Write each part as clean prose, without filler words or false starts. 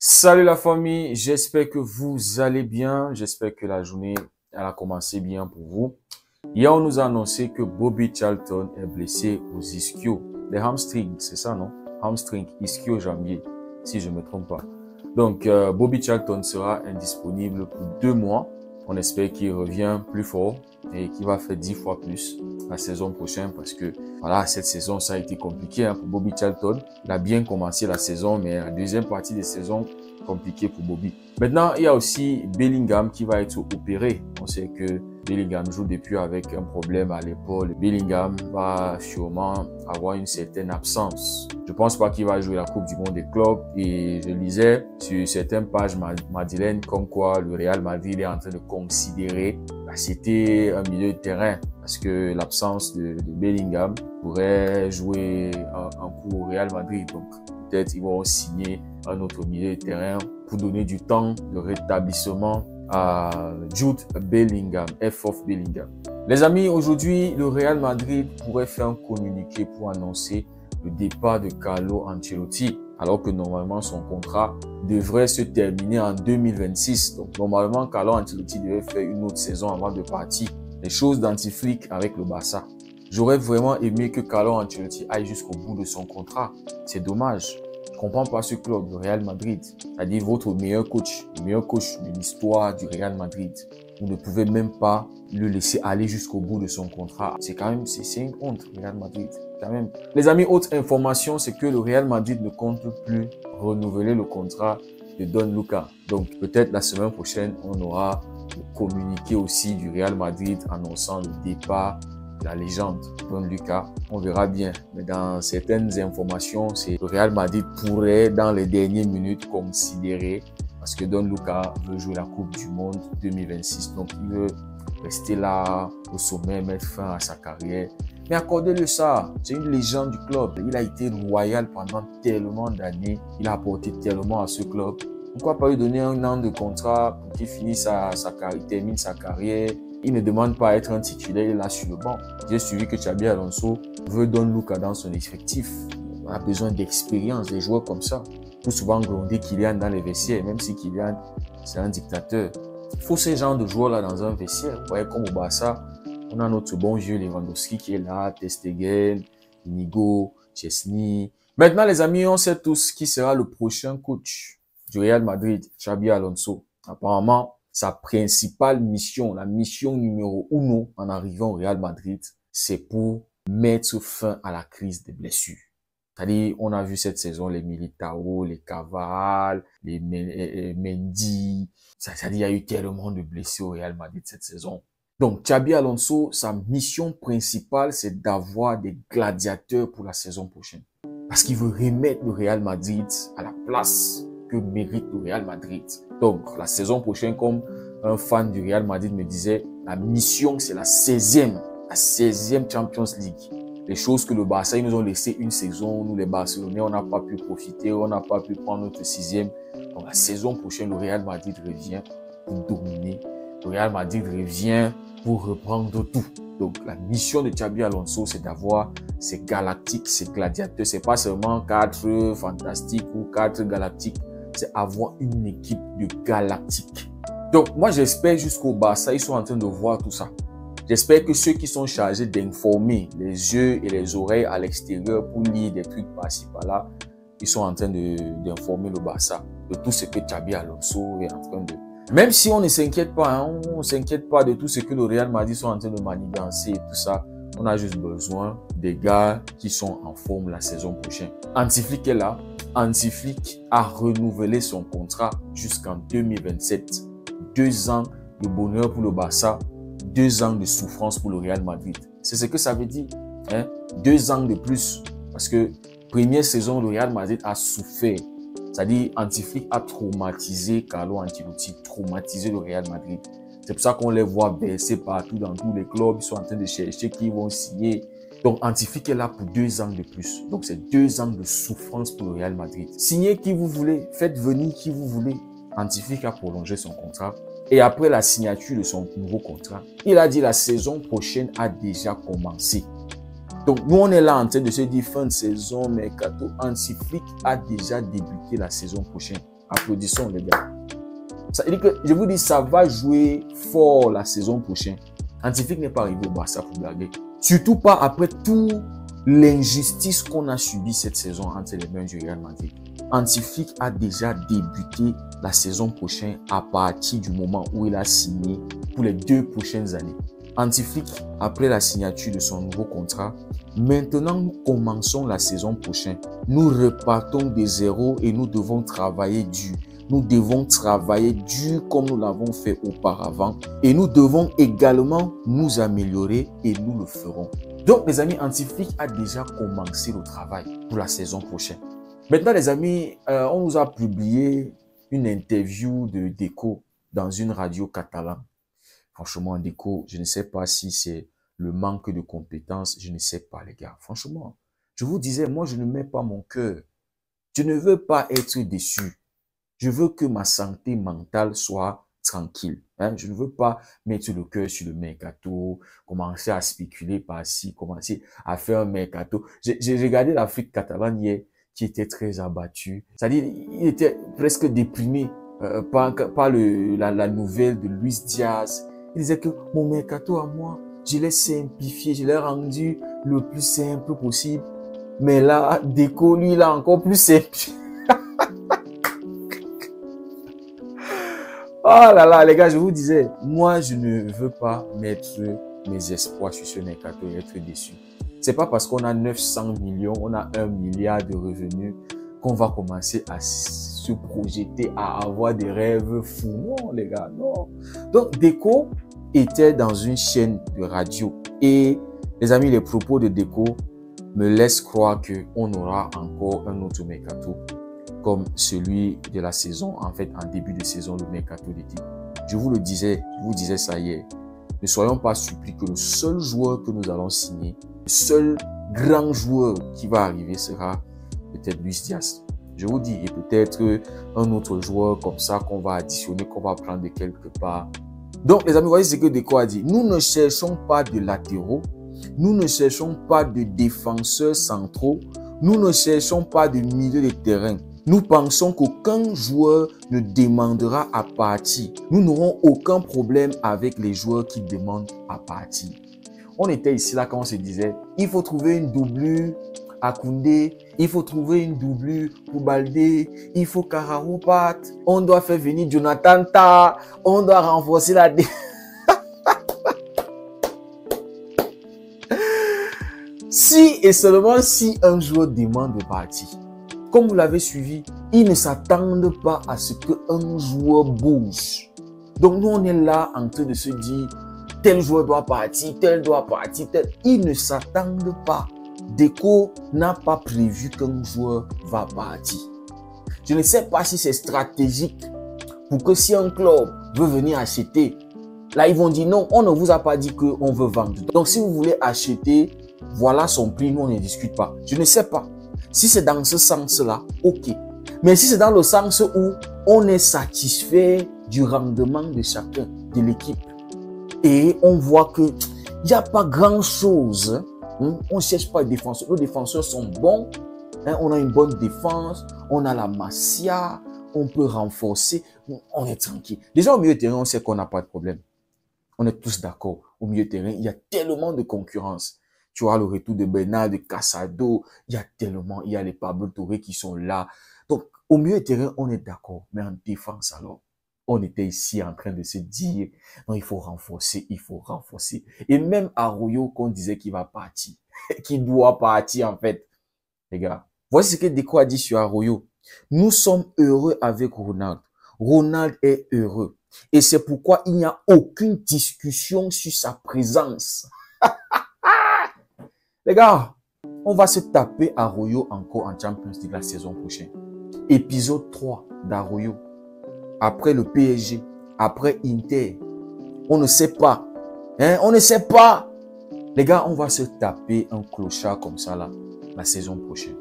Salut la famille, j'espère que vous allez bien, j'espère que la journée elle a commencé bien pour vous. Hier, on nous a annoncé que Bobby Charlton est blessé aux ischios, les hamstrings, c'est ça non? Hamstring, ischio-jambier, si je ne me trompe pas. Donc, Bobby Charlton sera indisponible pour 2 mois. On espère qu'il revient plus fort et qu'il va faire 10 fois plus la saison prochaine parce que voilà, cette saison, ça a été compliqué pour Bobby Charlton. Il a bien commencé la saison, mais la deuxième partie de saison, compliquée pour Bobby. Maintenant, il y a aussi Bellingham qui va être opéré. On sait que Bellingham joue depuis avec un problème à l'épaule. Bellingham va sûrement avoir une certaine absence. Je pense pas qu'il va jouer la Coupe du Monde des clubs et je lisais sur certaines pages madrilènes comme quoi le Real Madrid est en train de considérer c'était un milieu de terrain parce que l'absence de Bellingham pourrait jouer un coup au Real Madrid. Donc peut-être ils vont signer un autre milieu de terrain pour donner du temps de rétablissement à Jude Bellingham, F of Bellingham. Les amis, aujourd'hui, le Real Madrid pourrait faire un communiqué pour annoncer le départ de Carlo Ancelotti, alors que normalement son contrat devrait se terminer en 2026. Donc normalement, Carlo Ancelotti devait faire une autre saison avant de partir. Les choses dentifriquent avec le Barça. J'aurais vraiment aimé que Carlo Ancelotti aille jusqu'au bout de son contrat. C'est dommage. Je comprends pas ce club, le Real Madrid. C'est-à-dire votre meilleur coach, le meilleur coach de l'histoire du Real Madrid. Vous ne pouvez même pas le laisser aller jusqu'au bout de son contrat. C'est quand même, c'est une honte, le Real Madrid. Quand même. Les amis, autre information, c'est que le Real Madrid ne compte plus renouveler le contrat de Don Luca. Donc, peut-être la semaine prochaine, on aura le communiqué aussi du Real Madrid annonçant le départ de la légende Don Luca. On verra bien. Mais dans certaines informations, c'est le Real Madrid pourrait, dans les dernières minutes, considérer, parce que Don Luca veut jouer la Coupe du Monde 2026. Donc, il veut rester là au sommet, mettre fin à sa carrière. Mais accordez-le ça, c'est une légende du club. Il a été royal pendant tellement d'années. Il a apporté tellement à ce club. Pourquoi pas lui donner un an de contrat pour qu'il finisse sa carrière, il termine sa carrière. Il ne demande pas à être un titulaire, il est là sur le banc. J'ai suivi que Xabi Alonso veut Don Luca dans son effectif. On a besoin d'expérience, des joueurs comme ça. Pour souvent gronder Kylian dans les vestiaires, même si Kylian, c'est un dictateur. Il faut ce genre de joueurs-là dans un vestiaire. Vous voyez, comme au Barça, on a notre bon vieux Lewandowski qui est là, Ter Stegen, Inigo, Chesney. Maintenant, les amis, on sait tous qui sera le prochain coach du Real Madrid, Xabi Alonso. Apparemment, sa principale mission, la mission numéro 1 en arrivant au Real Madrid, c'est pour mettre fin à la crise des blessures. C'est-à-dire, on a vu cette saison les Militao, les Cavall, les Mendy. C'est-à-dire, il y a eu tellement de blessés au Real Madrid cette saison. Donc, Xabi Alonso, sa mission principale, c'est d'avoir des gladiateurs pour la saison prochaine. Parce qu'il veut remettre le Real Madrid à la place que mérite le Real Madrid. Donc, la saison prochaine, comme un fan du Real Madrid me disait, la mission, c'est la 16e Champions League. Les choses que le Barça, ils nous ont laissé une saison, nous les Barcelonais, on n'a pas pu profiter, on n'a pas pu prendre notre 6e. Donc, la saison prochaine, le Real Madrid revient pour dominer. Le Real Madrid revient pour reprendre tout. Donc, la mission de Xabi Alonso, c'est d'avoir ces galactiques, ces gladiateurs. C'est pas seulement 4 fantastiques ou 4 galactiques. C'est avoir une équipe de galactiques. Donc, moi, j'espère jusqu'au Barça, ils sont en train de voir tout ça. J'espère que ceux qui sont chargés d'informer les yeux et les oreilles à l'extérieur pour lire des trucs par-ci, par-là, ils sont en train d'informer le Barça de tout ce que Xabi Alonso est en train de... Même si on ne s'inquiète pas, on ne s'inquiète pas de tout ce que le Real Madrid sont en train de manigancer et tout ça. On a juste besoin des gars qui sont en forme la saison prochaine. Hansi Flick est là. Hansi Flick a renouvelé son contrat jusqu'en 2027. 2 ans de bonheur pour le Barça, 2 ans de souffrance pour le Real Madrid. C'est ce que ça veut dire. 2 ans de plus. Parce que première saison, le Real Madrid a souffert. C'est-à-dire, Hansi Flick a traumatisé Carlo Ancelotti, traumatisé le Real Madrid. C'est pour ça qu'on les voit baisser partout dans tous les clubs. Ils sont en train de chercher qui vont signer. Donc, Hansi Flick est là pour 2 ans de plus. Donc, c'est 2 ans de souffrance pour le Real Madrid. Signez qui vous voulez. Faites venir qui vous voulez. Hansi Flick a prolongé son contrat. Et après la signature de son nouveau contrat, il a dit la saison prochaine a déjà commencé. Donc, nous, on est là en train de se dire fin de saison, mercato. Hansi Flick a déjà débuté la saison prochaine. Applaudissons les gars. Ça veut dire que, je vous dis, ça va jouer fort la saison prochaine. Anti-Flick n'est pas arrivé au Barça pour blaguer. Surtout pas après tout l'injustice qu'on a subi cette saison entre les mains du Real Madrid. Anti-Flick a déjà débuté la saison prochaine à partir du moment où il a signé pour les 2 prochaines années. Anti-Flick, après la signature de son nouveau contrat, maintenant nous commençons la saison prochaine. Nous repartons de zéro et nous devons travailler dur. Nous devons travailler dur comme nous l'avons fait auparavant. Et nous devons également nous améliorer et nous le ferons. Donc les amis, Anti-Flick a déjà commencé le travail pour la saison prochaine. Maintenant les amis, on nous a publié une interview de Deco dans une radio catalane. Franchement, Deco, je ne sais pas si c'est le manque de compétences, je ne sais pas les gars. Franchement, je vous disais, moi je ne mets pas mon cœur. Je ne veux pas être déçu. Je veux que ma santé mentale soit tranquille. Hein? Je ne veux pas mettre le cœur sur le mercato, commencer à spéculer par-ci, commencer à faire un mercato. J'ai regardé l'Afrique catalane hier, qui était très abattu. C'est-à-dire, il était presque déprimé par la nouvelle de Luis Diaz. Il disait que mon mercato à moi, je l'ai simplifié, je l'ai rendu le plus simple possible. Mais là, Deco, lui, il a encore plus simple. Oh là là, les gars, je vous disais, moi, je ne veux pas mettre mes espoirs sur ce mercato et être déçu. C'est pas parce qu'on a 900 millions, on a 1 milliard de revenus qu'on va commencer à se projeter, à avoir des rêves fous. Non, les gars, non. Donc, Deco était dans une chaîne de radio et, les amis, les propos de Deco me laissent croire qu'on aura encore un autre mercato comme celui de la saison, en fait, en début de saison, le mercato d'été. Je vous disais ça hier. Ne soyons pas surpris que le seul joueur que nous allons signer, le seul grand joueur qui va arriver sera peut-être Luis Diaz. Je vous dis, et peut-être un autre joueur comme ça qu'on va additionner, qu'on va prendre de quelque part. Donc, les amis, voyez ce que Deco a dit. Nous ne cherchons pas de latéraux. Nous ne cherchons pas de défenseurs centraux. Nous ne cherchons pas de milieu de terrain. Nous pensons qu'aucun joueur ne demandera à partir. Nous n'aurons aucun problème avec les joueurs qui demandent à partir. On était ici là quand on se disait, il faut trouver une doublure à Koundé, il faut trouver une doublure pour Baldé, il faut qu'Araujo parte, on doit faire venir Jonathan Tah, on doit renforcer la défense. Si et seulement si un joueur demande de partir, comme vous l'avez suivi, ils ne s'attendent pas à ce qu'un joueur bouge. Donc nous, on est là en train de se dire, tel joueur doit partir, tel doit partir, tel. Ils ne s'attendent pas. Deco n'a pas prévu qu'un joueur va partir. Je ne sais pas si c'est stratégique pour que si un club veut venir acheter, là ils vont dire non, on ne vous a pas dit qu'on veut vendre. Donc si vous voulez acheter, voilà son prix, nous on ne discute pas. Je ne sais pas. Si c'est dans ce sens-là, ok. Mais si c'est dans le sens où on est satisfait du rendement de chacun, de l'équipe, et on voit que il n'y a pas grand-chose, on ne cherche pas les défenseurs. Nos défenseurs sont bons, on a une bonne défense, on a la Masia, on peut renforcer, on est tranquille. Déjà au milieu de terrain, on sait qu'on n'a pas de problème. On est tous d'accord. Au milieu de terrain, il y a tellement de concurrence. Tu vois le retour de Bernard, de Casado, il y a tellement, il y a les Pablo Touré qui sont là. Donc, au milieu de terrain, on est d'accord. Mais en défense, alors, on était ici en train de se dire, non, il faut renforcer, il faut renforcer. Et même Arroyo, qu'on disait qu'il va partir, qu'il doit partir, en fait. Les gars, voici ce que Deco a dit sur Arroyo. Nous sommes heureux avec Ronald. Ronald est heureux. Et c'est pourquoi il n'y a aucune discussion sur sa présence. Les gars, on va se taper Arroyo encore en Champions League la saison prochaine. Épisode 3 d'Arroyo. Après le PSG, après Inter. On ne sait pas. On ne sait pas. Les gars, on va se taper un clochard comme ça là, la saison prochaine.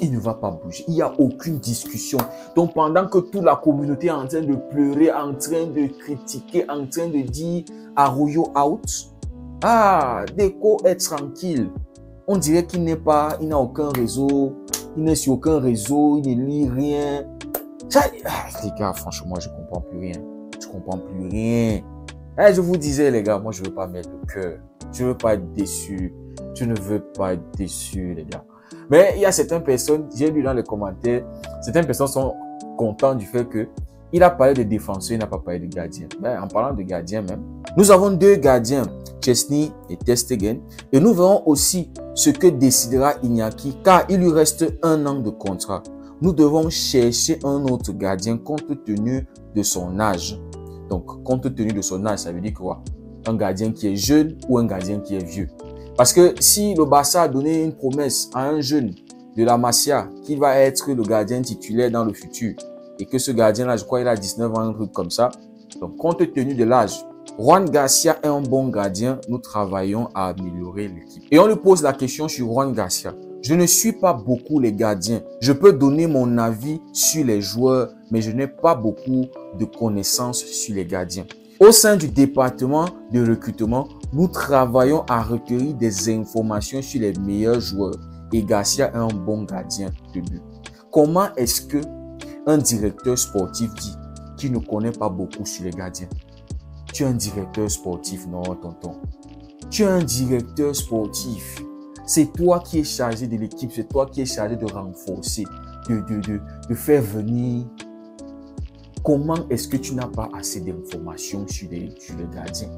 Il ne va pas bouger. Il n'y a aucune discussion. Donc, pendant que toute la communauté est en train de pleurer, en train de critiquer, en train de dire Arroyo out. Ah, Deco est tranquille. On dirait qu'il n'est pas, il n'a aucun réseau. Il n'est sur aucun réseau, il ne lit rien. Les gars, franchement, je comprends plus rien. Je comprends plus rien. Eh, je vous disais, les gars, moi, je veux pas mettre le cœur. Je veux pas être déçu. Je ne veux pas être déçu, les gars. Mais il y a certaines personnes, j'ai lu dans les commentaires, certaines personnes sont contentes du fait que il a parlé de défenseur, il n'a pas parlé de gardien. Mais en parlant de gardien même, nous avons deux gardiens, Chesney et Ter Stegen, et nous verrons aussi ce que décidera Iñaki, car il lui reste 1 an de contrat. Nous devons chercher un autre gardien compte tenu de son âge. Donc, compte tenu de son âge, ça veut dire quoi? Un gardien qui est jeune ou un gardien qui est vieux. Parce que si le Barça a donné une promesse à un jeune de la Masia qui va être le gardien titulaire dans le futur, et que ce gardien-là, je crois, il a 19 ans, un truc comme ça. Donc, compte tenu de l'âge, Ruan Garcia est un bon gardien. Nous travaillons à améliorer l'équipe. Et on lui pose la question sur Ruan Garcia. Je ne suis pas beaucoup les gardiens. Je peux donner mon avis sur les joueurs, mais je n'ai pas beaucoup de connaissances sur les gardiens. Au sein du département de recrutement, nous travaillons à recueillir des informations sur les meilleurs joueurs. Et Garcia est un bon gardien de but. Comment est-ce que un directeur sportif dit qu'il ne connaît pas beaucoup sur les gardiens? Tu es un directeur sportif, non, tonton. Tu es un directeur sportif. C'est toi qui es chargé de l'équipe, c'est toi qui es chargé de renforcer, de faire venir. Comment est-ce que tu n'as pas assez d'informations sur les gardiens?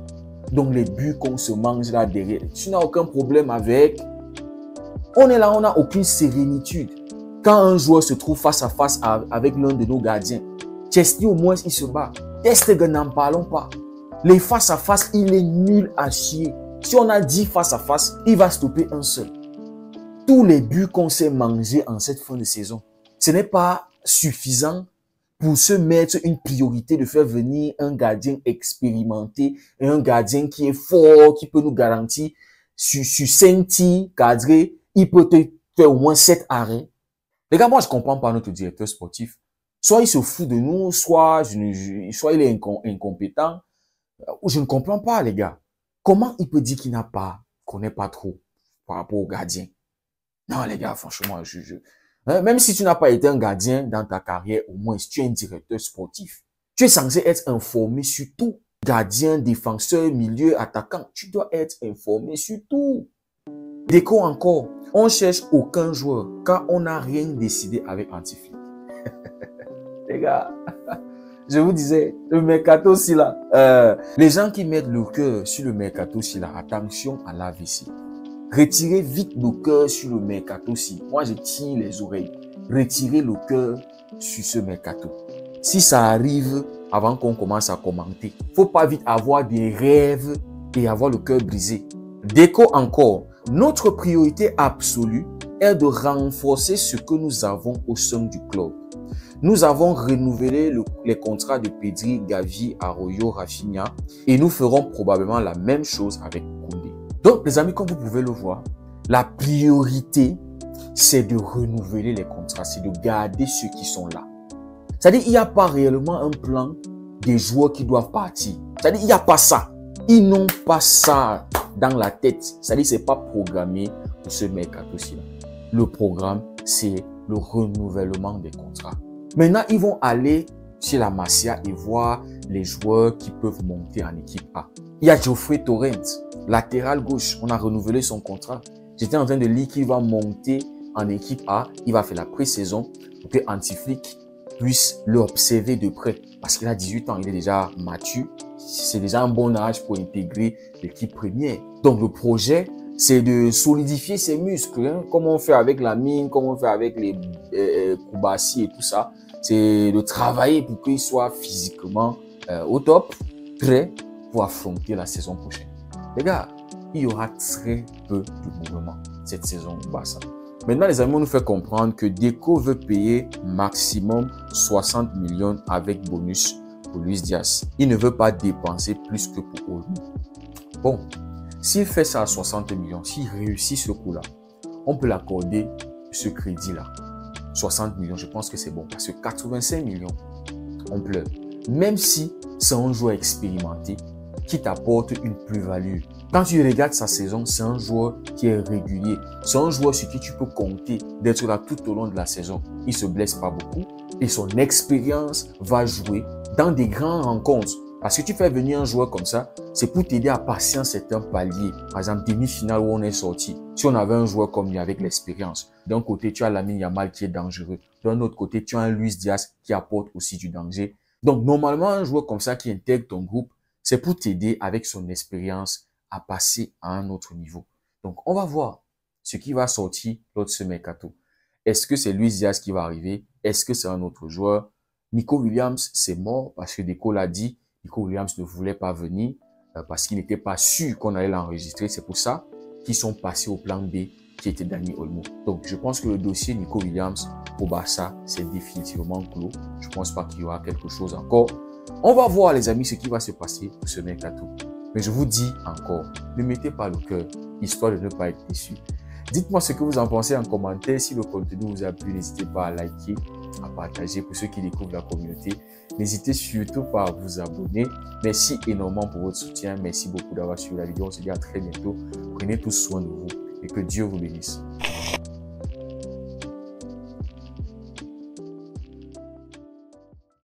Donc les buts qu'on se mange là derrière, tu n'as aucun problème avec. On est là, on n'a aucune sérénitude. Quand un joueur se trouve face à face avec l'un de nos gardiens, Chesney au moins il se bat. Ter Stegen, n'en parlons pas. Les face à face, il est nul à chier. Si on a 10 face à face, il va stopper un seul. Tous les buts qu'on s'est mangés en cette fin de saison, ce n'est pas suffisant pour se mettre une priorité de faire venir un gardien expérimenté et un gardien qui est fort, qui peut nous garantir sur 5 tirs cadrés, il peut te faire au moins 7 arrêts. Les gars, moi, je comprends pas notre directeur sportif. Soit il se fout de nous, soit il est incompétent. Je ne comprends pas, les gars. Comment il peut dire qu'il connaît pas trop par rapport au gardien? Non, les gars, franchement, même si tu n'as pas été un gardien dans ta carrière, au moins, si tu es un directeur sportif, tu es censé être informé sur tout. Gardien, défenseur, milieu, attaquant, tu dois être informé sur tout. Déco encore, on cherche aucun joueur car on n'a rien décidé avec Antiflick. Les gars, je vous disais, le mercato aussi là, les gens qui mettent le cœur sur le mercato aussi là, attention à l'AVC. Retirez vite le cœur sur le mercato aussi. Moi, je tire les oreilles. Retirez le cœur sur ce mercato. Si ça arrive avant qu'on commence à commenter, faut pas vite avoir des rêves et avoir le cœur brisé. Déco encore, notre priorité absolue est de renforcer ce que nous avons au sein du club. Nous avons renouvelé les contrats de Pedri, Gavi, Arroyo, Rafinha et nous ferons probablement la même chose avec Koundé. Donc, les amis, comme vous pouvez le voir, la priorité, c'est de renouveler les contrats, c'est de garder ceux qui sont là. C'est-à-dire, il n'y a pas réellement un plan des joueurs qui doivent partir. C'est-à-dire, il n'y a pas ça. Ils n'ont pas ça dans la tête. C'est-à-dire, c'est pas programmé pour ce mercato-ci. Le programme, c'est le renouvellement des contrats. Maintenant, ils vont aller chez la Masia et voir les joueurs qui peuvent monter en équipe A. Il y a Geoffrey Torrent, latéral gauche. On a renouvelé son contrat. J'étais en train de lire qu'il va monter en équipe A. Il va faire la pré-saison pour que Antiflick puisse l'observer de près. Parce qu'il a 18 ans, il est déjà mature. C'est déjà un bon âge pour intégrer l'équipe première. Donc, le projet, c'est de solidifier ses muscles, hein, comme on fait avec la mine, comme on fait avec les Koubassi et tout ça. C'est de travailler pour qu'il soit physiquement au top, prêt pour affronter la saison prochaine. Les gars, il y aura très peu de mouvement cette saison au Barça. Maintenant, les amis, on nous fait comprendre que Deco veut payer maximum 60 millions avec bonus pour Luis Diaz. Il ne veut pas dépenser plus que pour Olmo. Bon, s'il fait ça à 60 millions, s'il réussit ce coup-là, on peut l'accorder ce crédit-là. 60 millions, je pense que c'est bon. Parce que 85 millions, on pleure. Même si c'est un joueur expérimenté qui t'apporte une plus-value. Quand tu regardes sa saison, c'est un joueur qui est régulier. C'est un joueur sur qui tu peux compter d'être là tout au long de la saison. Il se blesse pas beaucoup. et son expérience va jouer dans des grandes rencontres. Parce que tu fais venir un joueur comme ça, c'est pour t'aider à passer un certain palier. Par exemple, demi-finale où on est sorti. Si on avait un joueur comme lui avec l'expérience, d'un côté, tu as Lamine Yamal qui est dangereux. D'un autre côté, tu as un Luis Diaz qui apporte aussi du danger. Donc, normalement, un joueur comme ça qui intègre ton groupe, c'est pour t'aider avec son expérience à passer à un autre niveau. Donc, on va voir ce qui va sortir lors de ce mercato. Est-ce que c'est Luis Diaz qui va arriver? Est-ce que c'est un autre joueur? Nico Williams, c'est mort parce que Deco l'a dit. Nico Williams ne voulait pas venir parce qu'il n'était pas sûr qu'on allait l'enregistrer. C'est pour ça qu'ils sont passés au plan B qui était Dani Olmo. Donc, je pense que le dossier Nico Williams au Barça, c'est définitivement clos. Je ne pense pas qu'il y aura quelque chose encore. On va voir, les amis, ce qui va se passer pour ce mercato. Mais je vous dis encore, ne mettez pas le cœur, histoire de ne pas être déçu. Dites-moi ce que vous en pensez en commentaire. Si le contenu vous a plu, n'hésitez pas à liker, à partager pour ceux qui découvrent la communauté. N'hésitez surtout pas à vous abonner. Merci énormément pour votre soutien. Merci beaucoup d'avoir suivi la vidéo. On se dit à très bientôt. Prenez tous soin de vous et que Dieu vous bénisse.